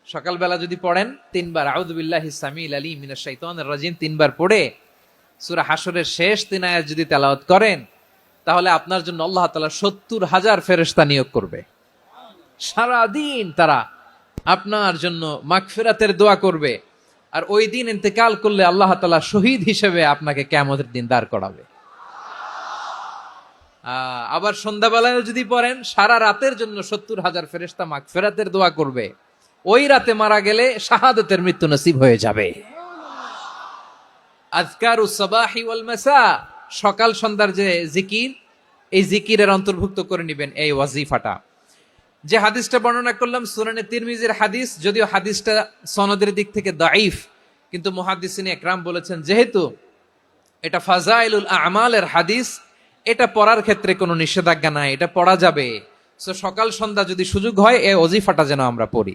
সকালবেলা যদি পড়েন 3 বার আউযু বিল্লাহিস সামিল আলিম মিনাশ শাইতানির রাজিম 3 বার পড়ে সূরা হাশরের শেষ 3 আয়াত যদি তেলাওয়াত করেন, তাহলে আপনার জন্য আল্লাহ তাআলা 70,000 ফেরেশতা নিয়োগ করবে। সারা দিন তারা আপনার জন্য মাগফিরাতের দোয়া করবে। আর ওই দিন ইন্তেকাল করলে আল্লাহ তাআলা শহীদ হিসেবে আপনাকে কিয়ামতের দিন দাঁড় করাবে। আবার সন্ধ্যাবেলায় যদি পড়েন, সারা রাতের জন্য 70,000 ফেরেশতা মাগফিরাতের দোয়া করবে। ওই রাতে মারা গেলে শাহাদাতের মৃত্যু নসিব হয়ে যাবে। আযকারুস সাবাহি ওয়াল মাসা, সকাল সন্ধ্যার যে জিকির, এই জিকিরের অন্তর্ভুক্ত করে নেবেন এই ওয়াজিফাটা। যে হাদিসটা বর্ণনা করলাম সুনানে তিরমিজির হাদিস, যদিও হাদিসটা সনদের দিক থেকে দাঈফ, কিন্তু মুহাদ্দিসিন ইকরাম বলেছেন যেহেতু এটা ফাজাইলুল আমালের হাদিস, এটা পড়ার ক্ষেত্রে কোনো নিষেধাজ্ঞা নাই, এটা পড়া যাবে। সো সকাল সন্ধ্যা যদি সুযোগ হয় এই ওয়াজিফাটা যেন আমরা পড়ি।